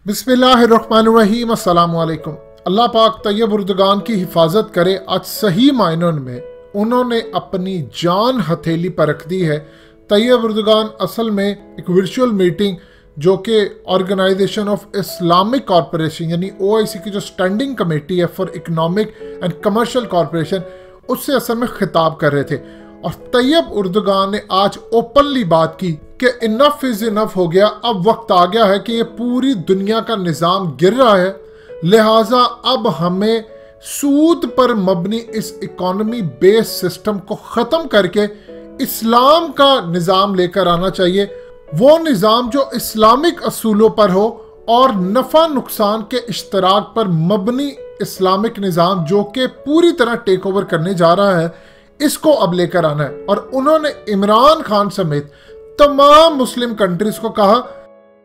बिस्मिल्लाहिर्रहमानिर्रहीम अस्सलामु अलैकुम। अल्लाह पाक तैयब उर्दगान की हिफाजत करे। आज सही मायनों में उन्होंने अपनी जान हथेली पर रख दी है। तैयब उर्दगान असल में एक वर्चुअल मीटिंग जो कि ऑर्गेनाइजेशन ऑफ इस्लामिक कॉरपोरेशन यानी OIC की जो स्टैंडिंग कमेटी है for economic and commercial corporation, उससे असल में खिताब कर रहे थे। और तैयब उर्दगान ने आज ओपनली बात की कि इनफ इज इनफ हो गया, अब वक्त आ गया है कि ये पूरी दुनिया का निज़ाम गिर रहा है, लिहाजा अब हमें सूद पर मबनी इस इकोनॉमी बेस्ड सिस्टम को ख़त्म करके इस्लाम का निज़ाम लेकर आना चाहिए। वो निज़ाम जो इस्लामिक असूलों पर हो और नफ़ा नुकसान के इश्तराक पर मबनी इस्लामिक निज़ाम जो कि पूरी तरह टेक ओवर करने जा रहा है, इसको अब लेकर आना है। और उन्होंने इमरान खान समेत तमाम मुस्लिम कंट्रीज को कहा।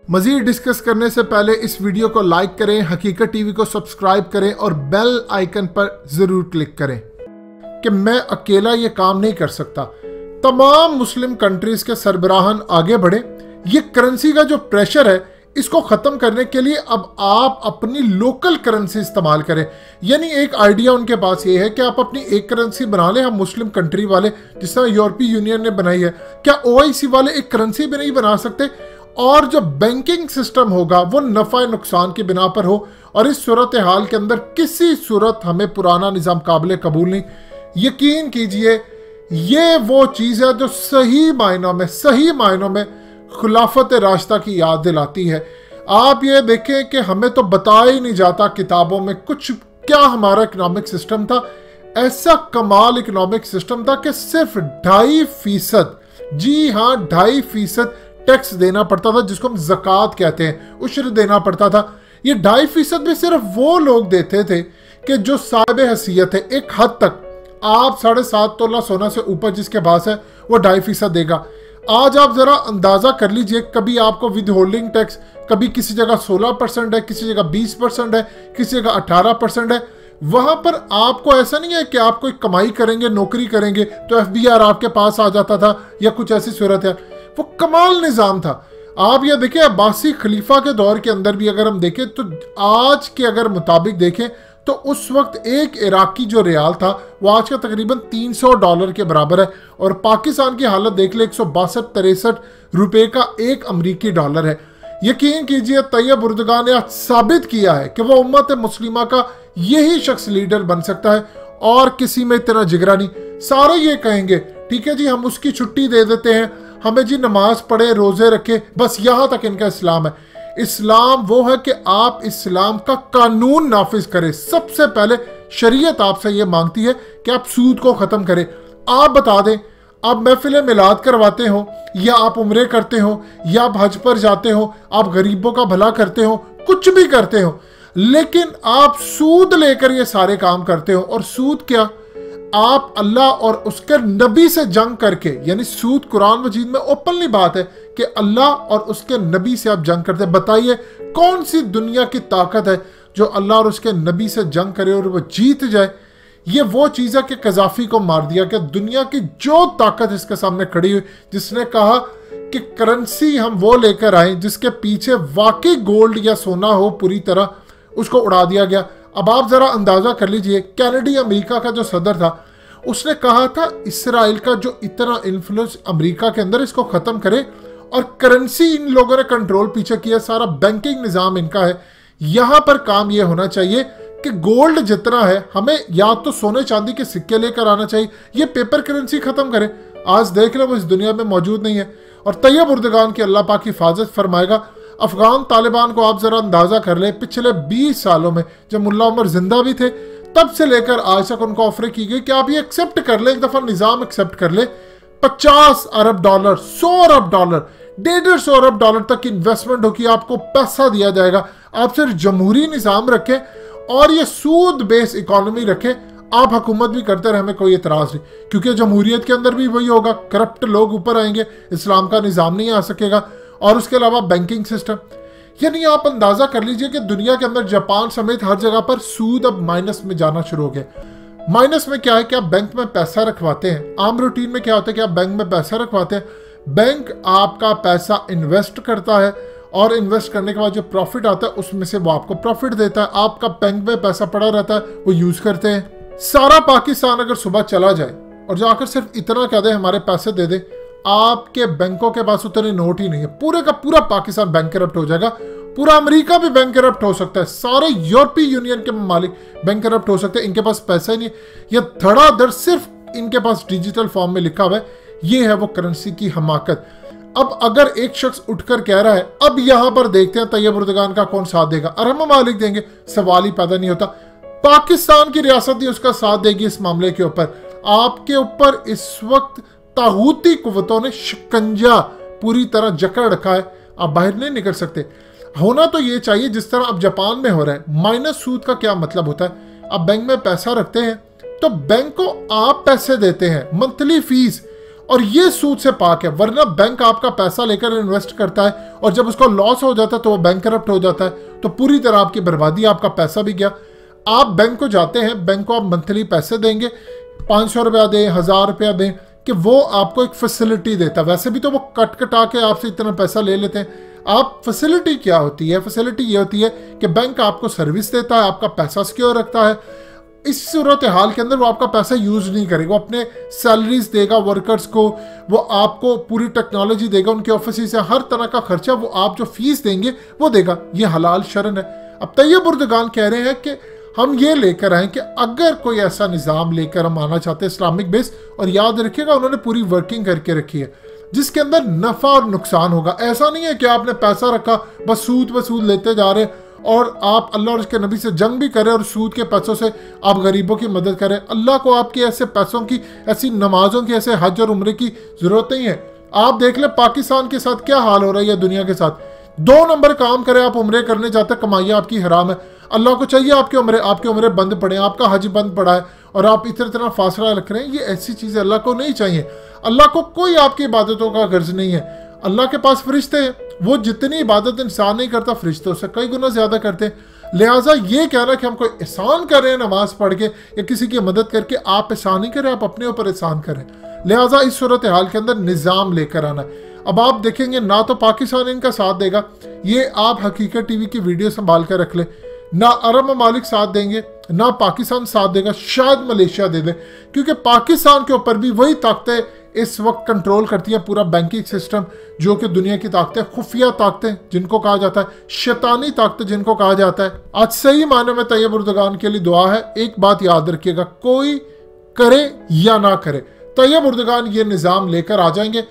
मजीद डिस्कस करने से पहले इस वीडियो को लाइक करें, हकीकत टीवी को सब्सक्राइब करें और बेल आइकन पर जरूर क्लिक करें कि मैं अकेला ये काम नहीं कर सकता। तमाम मुस्लिम कंट्रीज के सरबराहान आगे बढ़े। ये करेंसी का जो प्रेशर है इसको ख़त्म करने के लिए अब आप अपनी लोकल करेंसी इस्तेमाल करें। यानी एक आइडिया उनके पास ये है कि आप अपनी एक करेंसी बना लें। हम मुस्लिम कंट्री वाले, जिस तरह यूरोपीय यूनियन ने बनाई है, क्या OIC वाले एक करेंसी भी नहीं बना सकते? और जो बैंकिंग सिस्टम होगा वो नफ़ा नुकसान की बिना पर हो। और इस सूरत हाल के अंदर किसी सूरत हमें पुराना निज़ाम काबिल कबूल नहीं। यकीन कीजिए ये वो चीज़ है जो सही मायनों में खुलाफत रास्ता की याद दिलाती है। आप ये देखें कि हमें तो बताया ही नहीं जाता किताबों में कुछ क्या हमारा इकोनॉमिक सिस्टम था। ऐसा कमाल इकोनॉमिक सिस्टम था कि सिर्फ 2.5%, जी हाँ 2.5% टैक्स देना पड़ता था, जिसको हम ज़कात कहते हैं, उश्र देना पड़ता था। ये 2.5% भी सिर्फ वो लोग देते थे कि जो साहिब हैसियत है। एक हद तक आप 7.5 तोला सोना से ऊपर जिसके पास है वो 2.5% देगा। आज आप जरा अंदाजा कर लीजिए, कभी आपको विद होल्डिंग टैक्स कभी किसी जगह 16% है, किसी जगह 20% है, किसी जगह 18% है। वहां पर आपको ऐसा नहीं है कि आप कोई कमाई करेंगे, नौकरी करेंगे तो FBR आपके पास आ जाता था या कुछ ऐसी सूरत है। वो कमाल निज़ाम था। आप ये देखें अब्बासी खलीफा के दौर के अंदर भी अगर हम देखें तो आज के अगर मुताबिक देखें तो उस वक्त एक इराकी जो रियाल था वो आज का तकरीबन $300 के बराबर है। और पाकिस्तान की हालत देख ले, 162-63 रुपए का एक अमरीकी डॉलर है। यकीन कीजिए तैयब उर्दगान ने आज साबित किया है कि वो उम्मत मुस्लिमा का यही शख्स लीडर बन सकता है और किसी में इतना जिगरा नहीं। सारे ये कहेंगे ठीक है जी हम उसकी छुट्टी दे देते हैं, हमें जी नमाज पढ़े, रोजे रखे, बस यहाँ तक इनका इस्लाम है। इस्लाम वो है कि आप इस्लाम का कानून नाफिज करें। सबसे पहले शरीयत आपसे ये मांगती है कि आप सूद को ख़त्म करें। आप बता दें, आप महफिल मिलाद करवाते हो या आप उम्रे करते हो या आप हज पर जाते हो, आप गरीबों का भला करते हो, कुछ भी करते हो, लेकिन आप सूद लेकर ये सारे काम करते हो। और सूद क्या? आप अल्लाह और उसके नबी से जंग करके, यानी सूद कुरान मजीद में ओपनली बात है कि अल्लाह और उसके नबी से आप जंग करते हैं। बताइए कौन सी दुनिया की ताकत है जो अल्लाह और उसके नबी से जंग करे और वो जीत जाए? ये वो चीज़ है कि कज़ाफी को मार दिया कि दुनिया की जो ताकत इसके सामने खड़ी हुई, जिसने कहा कि करेंसी हम वो लेकर आए जिसके पीछे वाकई गोल्ड या सोना हो पूरी तरह, उसको उड़ा दिया गया। अब आप जरा अंदाजा कर लीजिए, कैनेडी अमेरिका का जो सदर था उसने कहा था इसराइल का जो इतना इन्फ्लुएंस अमेरिका के अंदर, इसको ख़त्म करे। और करेंसी इन लोगों ने कंट्रोल पीछे किया, सारा बैंकिंग निज़ाम इनका है। यहाँ पर काम ये होना चाहिए कि गोल्ड जितना है हमें या तो सोने चांदी के सिक्के लेकर आना चाहिए, ये पेपर करेंसी ख़त्म करें। आज देख लो वो इस दुनिया में मौजूद नहीं है। और तैयब उर्दगान की अल्लाह पाक हिफाजत फरमाएगा। अफगान तालिबान को आप ज़रा अंदाज़ा कर ले, पिछले 20 सालों में जब मुल्ला उमर जिंदा भी थे तब से लेकर आज तक उनको ऑफर की गई कि आप ये एक्सेप्ट कर ले, एक दफ़ा निज़ाम एक्सेप्ट कर ले, $50 अरब, $100 अरब, $150 अरब तक इन्वेस्टमेंट होगी, आपको पैसा दिया जाएगा। आप सिर्फ जमहूरी निज़ाम रखें और ये सूद बेस इकोनॉमी रखें। आप हुकूमत भी करते रहे, हमें कोई एतराज़ नहीं, क्योंकि जमहूरियत के अंदर भी वही होगा, करप्ट लोग ऊपर आएंगे, इस्लाम का निज़ाम नहीं आ सकेगा। और उसके अलावा बैंकिंग सिस्टम, यानी आप अंदाज़ा कर लीजिए कि दुनिया के अंदर जापान समेत हर जगह पर सूद अब माइनस में जाना शुरू हो गया। माइनस में क्या है कि आप बैंक में पैसा रखवाते हैं। आम रूटीन में क्या होता है कि आप बैंक में पैसा रखवाते हैं, बैंक आपका पैसा इन्वेस्ट करता है और इन्वेस्ट करने के बाद जो प्रॉफिट आता है उसमें से वो आपको प्रॉफिट देता है। आपका बैंक में पैसा पड़ा रहता है, वो यूज करते हैं। सारा पाकिस्तान अगर सुबह चला जाए और जाकर सिर्फ इतना कह दे हमारे पैसे दे दे, आपके बैंकों के पास उतने नोट ही नहीं है, पूरे का पूरा पाकिस्तान बैंकरप्ट हो जाएगा। पूरा अमेरिका भी बैंकरप्ट हो सकता है, सारे यूरोपीय यूनियन के मालिक बैंकरप्ट हो सकते हैं। इनके पास पैसा ही नहीं है। यह धड़ाधड़ सिर्फ इनके पास डिजिटल फॉर्म में लिखा हुआ है। ये है वो करेंसी की हमाकत। अब अगर एक शख्स उठकर कह रहा है, अब यहां पर देखते हैं तैयब उर्दुगान का कौन साथ देगा, अरब ममालिक देंगे, सवाल ही पैदा नहीं होता। पाकिस्तान की रियासत ही उसका साथ देगी इस मामले के ऊपर। आपके ऊपर इस वक्त तागूती कुव्वतों ने शिकंजा पूरी तरह जकड़ रखा है, आप बाहर नहीं निकल सकते। होना तो ये चाहिए जिस तरह अब जापान में हो रहा है। माइनस सूद का क्या मतलब होता है? आप बैंक में पैसा रखते हैं तो बैंक को आप पैसे देते हैं, मंथली फीस, और ये सूद से पाक है। वरना बैंक आपका पैसा लेकर इन्वेस्ट करता है और जब उसको लॉस हो जाता है तो वो बैंकरप्ट हो जाता है, तो पूरी तरह आपकी बर्बादी, आपका पैसा भी गया। आप बैंक को जाते हैं, बैंक को आप मंथली पैसे देंगे, 500 रुपया दें, 1000 रुपया दें, कि वो आपको एक फैसिलिटी देता है। वैसे भी तो वो कट कटा के आपसे इतना पैसा ले लेते हैं। आप फैसिलिटी क्या होती है? फैसिलिटी ये होती है कि बैंक आपको सर्विस देता है, आपका पैसा सिक्योर रखता है। इस सूरत हाल के अंदर वो आपका पैसा यूज नहीं करेगा, वो अपने सैलरीज देगा वर्कर्स को, वो आपको पूरी टेक्नोलॉजी देगा, उनके ऑफिस से हर तरह का खर्चा वो आप जो फीस देंगे वो देगा। ये हलाल शरन है। अब तैयब उर्दुगान कह रहे हैं कि हम ये लेकर आए कि अगर कोई ऐसा निज़ाम लेकर हम आना चाहते हैं इस्लामिक बेस, और याद रखिएगा उन्होंने पूरी वर्किंग करके रखी है जिसके अंदर नफा और नुकसान होगा। ऐसा नहीं है कि आपने पैसा रखा बस सूद वसूद लेते जा रहे और आप अल्लाह और उसके नबी से जंग भी करें और सूद के पैसों से आप गरीबों की मदद करें। अल्लाह को आपके ऐसे पैसों की, ऐसी नमाजों की, ऐसे हज और उम्रे की जरूरत नहीं है। आप देख ले पाकिस्तान के साथ क्या हाल हो रहा है दुनिया के साथ। 2 नंबर काम करें, आप उम्रे करने जाते, कमाइयाँ आपकी हराम है। अल्लाह को चाहिए आपके उम्रे बंद पड़े, आपका हज बंद पड़ा है और आप इतना फासला रख रहे हैं। ये ऐसी चीज़ें अल्लाह को नहीं चाहिए। अल्लाह को कोई आपकी इबादतों का गर्ज नहीं है। अल्लाह के पास फरिश्ते हैं, वो जितनी इबादत इंसान नहीं करता फरिश्तों से कई गुना ज्यादा करते हैं। लिहाजा ये कहना कि हम कोई एहसान कर रहे हैं नमाज पढ़ के या किसी की मदद करके, आप एहसान नहीं करें, आप अपने ऊपर एहसान करें। लिहाजा इस सूरत हाल के अंदर निज़ाम लेकर आना। अब आप देखेंगे ना तो पाकिस्तान इनका साथ देगा, ये आप हकीकत टीवी की वीडियो संभाल कर रख ले, ना अरब ममालिक साथ देंगे, ना पाकिस्तान साथ देगा, शायद मलेशिया दे दे, क्योंकि पाकिस्तान के ऊपर भी वही ताकतें इस वक्त कंट्रोल करती है पूरा बैंकिंग सिस्टम, जो कि दुनिया की ताकतें, खुफिया ताकतें जिनको कहा जाता है, शैतानी ताकतें जिनको कहा जाता है। आज सही मायने में तैयब उर्दुगान के लिए दुआ है। एक बात याद रखिएगा, कोई करे या ना करे, तैयब उर्दुगान ये निज़ाम लेकर आ जाएंगे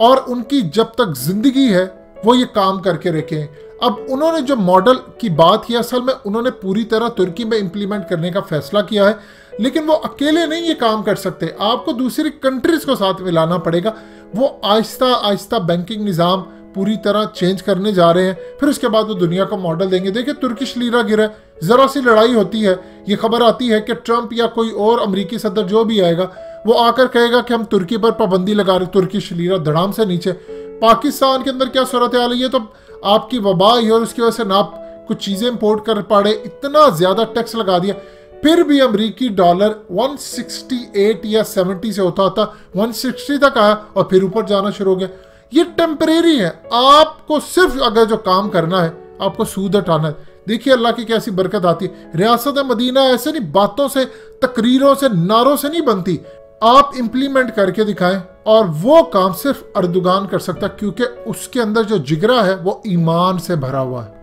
और उनकी जब तक जिंदगी है वो ये काम करके रखें। अब उन्होंने जो मॉडल की बात की, असल में उन्होंने पूरी तरह तुर्की में इंप्लीमेंट करने का फैसला किया है, लेकिन वो अकेले नहीं ये काम कर सकते, आपको दूसरी कंट्रीज को साथ मिलाना पड़ेगा। वो आहिस्ता आहिस्ता बैंकिंग निज़ाम पूरी तरह चेंज करने जा रहे हैं, फिर उसके बाद वो दुनिया को मॉडल देंगे। देखिए तुर्किश लीरा गिरा, जरा सी लड़ाई होती है, ये खबर आती है कि ट्रंप या कोई और अमेरिकी सदर जो भी आएगा वो आकर कहेगा कि हम तुर्की पर पाबंदी लगा रहे, तुर्किश लीरा धड़ाम से नीचे। पाकिस्तान के अंदर क्या सूरत हाल है, ये तो आपकी वबा ही और उसकी वजह से ना कुछ चीज़ें इंपोर्ट कर पड़े, इतना ज़्यादा टैक्स लगा दिया, फिर भी अमेरिकी डॉलर 168 या 70 से होता 160 तक आया और फिर ऊपर जाना शुरू हो गया। ये टेम्परेरी है। आपको सिर्फ अगर जो काम करना है, आपको सूद हटाना है। देखिए अल्लाह की कैसी बरकत आती है। रियासत मदीना ऐसे नहीं बातों से, तकरीरों से, नारों से नहीं बनती, आप इंप्लीमेंट करके दिखाएं, और वो काम सिर्फ अर्दुगान कर सकता, क्योंकि उसके अंदर जो जिगरा है वो ईमान से भरा हुआ है।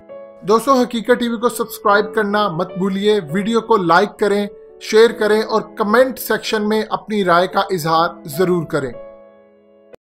दोस्तों हकीकत टीवी को सब्सक्राइब करना मत भूलिए, वीडियो को लाइक करें, शेयर करें और कमेंट सेक्शन में अपनी राय का इजहार जरूर करें।